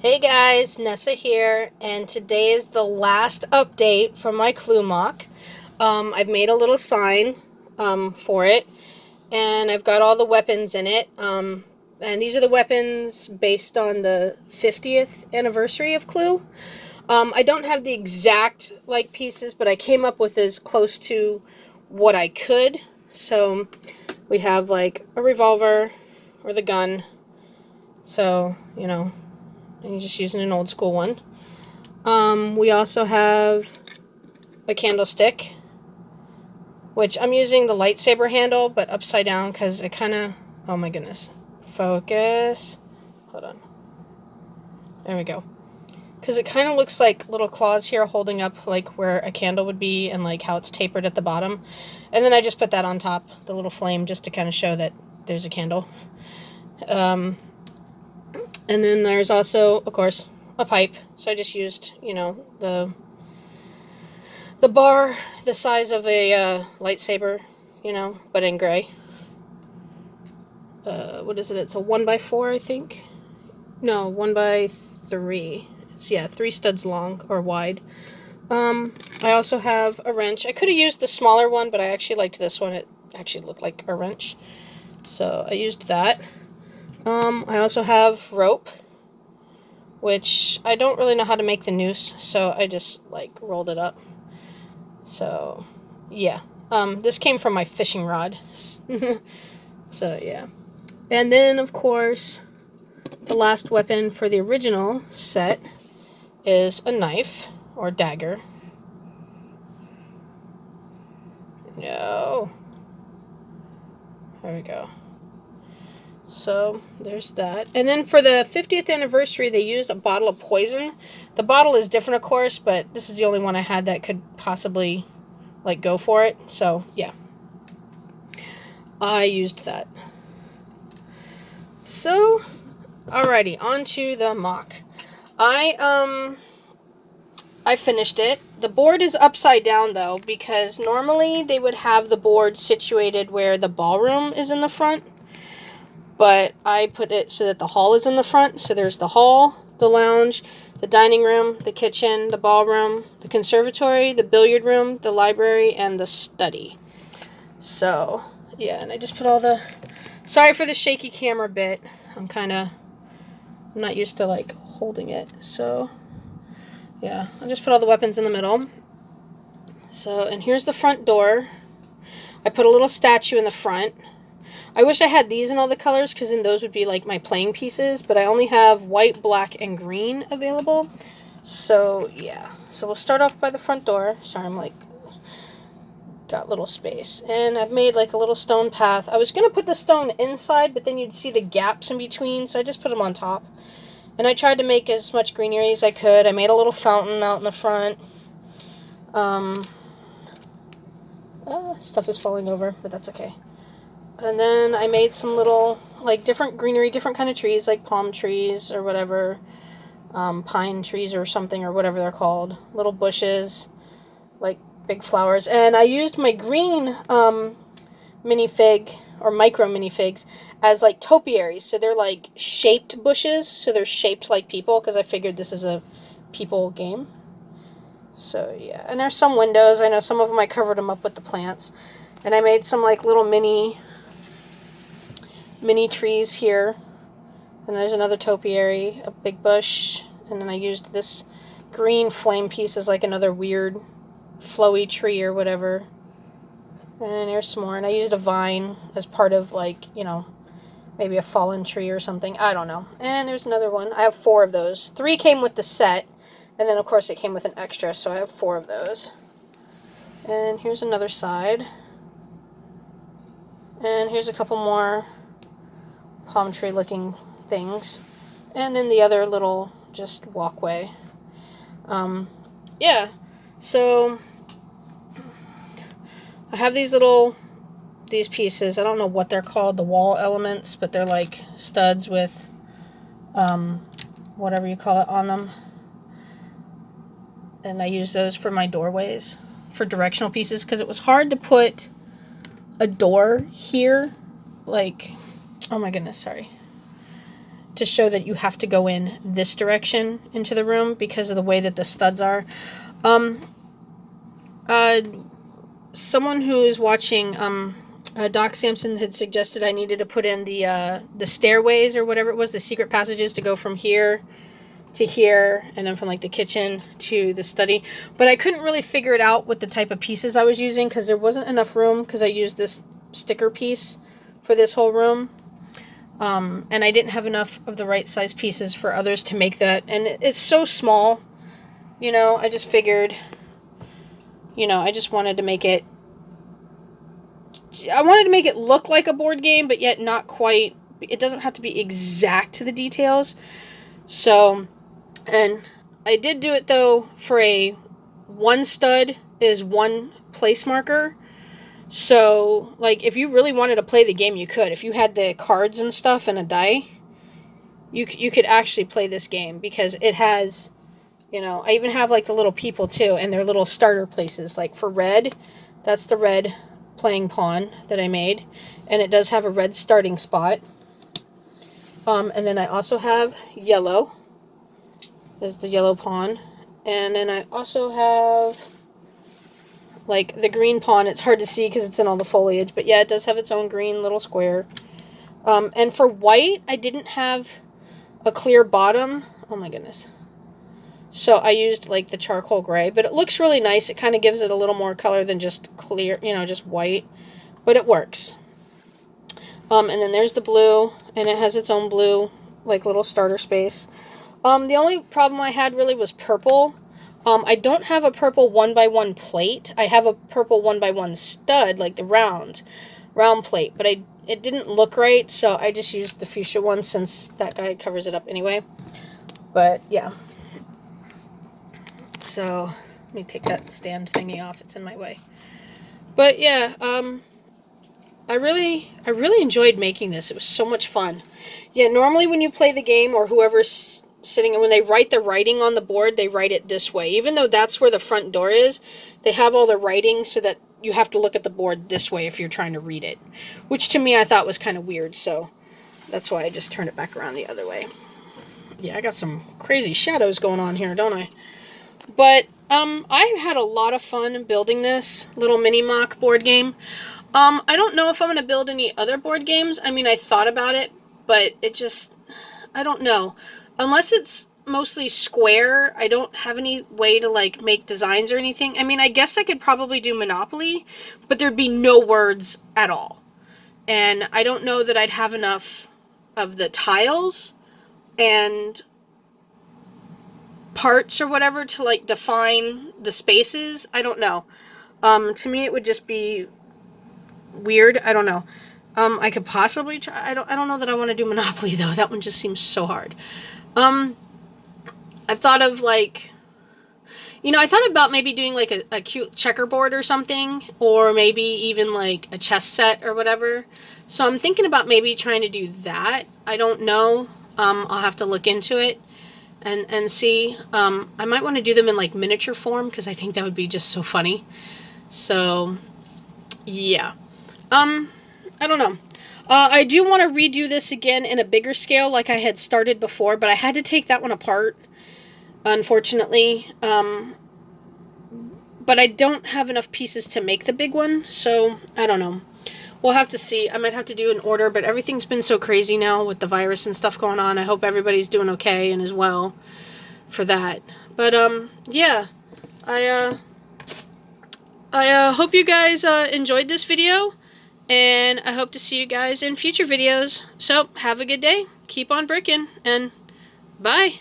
Hey guys, Nessa here, and today is the last update from my clue mock. I've made a little sign for it, and I've got all the weapons in it. And these are the weapons based on the 50th anniversary of Clue. I don't have the exact pieces, but I came up with as close to what I could. So we have like a revolver or the gun. So, and you're just using an old school one. We also have a candlestick, which I'm using the lightsaber handle, but upside down because it kind of, oh my goodness, focus, hold on, there we go, because it kind of looks like little claws here holding up like where a candle would be and like how it's tapered at the bottom, and then I just put that on top, the little flame, just to kind of show that there's a candle. And then there's also, of course, a pipe. So I just used, the bar the size of a lightsaber, but in gray. What is it? It's a 1x4, I think. No, 1x3. It's, 3 studs long or wide. I also have a wrench. I could have used the smaller one, but I actually liked this one. It actually looked like a wrench. So I used that. I also have rope, which I don't really know how to make the noose, so I just rolled it up. So yeah, this came from my fishing rod. So yeah, and then of course the last weapon for the original set is a knife or dagger. No, there we go. So there's that. And then for the 50th anniversary, they used a bottle of poison. The bottle is different, of course, but this is the only one I had that could possibly go for it. So yeah, I used that. So alrighty, on to the mock. I finished it. The board is upside down though, because normally they would have the board situated where the ballroom is in the front. But I put it so that the hall is in the front. So there's the hall, the lounge, the dining room, the kitchen, the ballroom, the conservatory, the billiard room, the library, and the study. So, yeah, and I just put all the... Sorry for the shaky camera bit. I'm not used to, holding it. So, yeah, I just put all the weapons in the middle. So, and here's the front door. I put a little statue in the front. I wish I had these in all the colors, because then those would be my playing pieces, but I only have white, black, and green available. So yeah, so we'll start off by the front door. Sorry, I'm got little space, and I've made a little stone path. I was gonna put the stone inside, but then you'd see the gaps in between, so I just put them on top. And I tried to make as much greenery as I could. I made a little fountain out in the front. Stuff is falling over, but that's okay. And then I made some little, different greenery, different kind of trees, like palm trees or whatever, pine trees or something, or whatever they're called. Little bushes, big flowers. And I used my green minifig, or micro minifigs, as, topiaries. So they're, shaped bushes, so they're shaped like people, because I figured this is a people game. So, yeah. And there's some windows. I know some of them I covered them up with the plants. And I made some, little mini trees here, and there's another topiary, a big bush, and then I used this green flame piece as another weird flowy tree or whatever, and there's some more, and I used a vine as part of maybe a fallen tree or something, I don't know. And there's another one. I have 4 of those. 3 came with the set, and then of course it came with an extra, so I have 4 of those. And here's another side, and here's a couple more palm tree looking things, and then the other little just walkway. Yeah, so I have these pieces. I don't know what they're called, the wall elements, but they're studs with whatever you call it on them, and I use those for my doorways, for directional pieces, because it was hard to put a door here, oh my goodness, sorry. to show that you have to go in this direction into the room because of the way that the studs are. Someone who is watching, Doc Sampson had suggested I needed to put in the stairways or whatever it was, the secret passages to go from here to here, and then from like the kitchen to the study. But I couldn't really figure it out with the type of pieces I was using because there wasn't enough room because I used this sticker piece for this whole room. And I didn't have enough of the right size pieces for others to make that. And it's so small, you know, I just figured, you know, I just wanted to make it, I wanted to make it look like a board game, but yet not quite, it doesn't have to be exact to the details. So, and I did do it though for a one stud is one place marker. So, like, if you really wanted to play the game, you could. If you had the cards and stuff and a die, you could actually play this game because it has, you know, I even have like the little people too and their little starter places. Like for red, that's the red playing pawn that I made, and it does have a red starting spot. And then I also have yellow. There's the yellow pawn. And then I also have like the green pawn. It's hard to see because it's in all the foliage, but yeah, it does have its own green little square. And for white, I didn't have a clear bottom. Oh my goodness. So I used like the charcoal gray, but it looks really nice. It kind of gives it a little more color than just clear, you know, just white, but it works. And then there's the blue, and it has its own blue, like little starter space. The only problem I had really was purple. I don't have a purple 1x1 plate. I have a purple 1x1 stud, like the round plate, but it didn't look right, so I just used the fuchsia one since that guy covers it up anyway. But yeah. So let me take that stand thingy off. It's in my way. But yeah, I really enjoyed making this. It was so much fun. Yeah, normally when you play the game or whoever's sitting, and when they write the writing on the board, they write it this way. Even though that's where the front door is, they have all the writing so that you have to look at the board this way if you're trying to read it. Which to me I thought was kind of weird, so that's why I just turned it back around the other way. Yeah, I got some crazy shadows going on here, don't I? But I had a lot of fun building this little mini m.o.c board game. I don't know if I'm going to build any other board games. I mean, I thought about it, but it just, I don't know. Unless it's mostly square, I don't have any way to, like, make designs or anything. I mean, I guess I could probably do Monopoly, but there'd be no words at all. And I don't know that I'd have enough of the tiles and parts or whatever to, like, define the spaces. I don't know. To me, it would just be weird. I don't know. I could possibly try. I don't know that I want to do Monopoly though. That one just seems so hard. I've thought of like, you know, I thought about maybe doing like a cute checkerboard or something, or maybe even like a chess set or whatever. So I'm thinking about maybe trying to do that. I don't know. I'll have to look into it and see. I might want to do them in like miniature form because I think that would be just so funny. So yeah. I don't know. I do want to redo this again in a bigger scale like I had started before, but I had to take that one apart, unfortunately. But I don't have enough pieces to make the big one, so I don't know. We'll have to see. I might have to do an order, but everything's been so crazy now with the virus and stuff going on. I hope everybody's doing okay and as well for that. But, yeah. I hope you guys enjoyed this video. And I hope to see you guys in future videos. So, have a good day. Keep on bricking. And bye.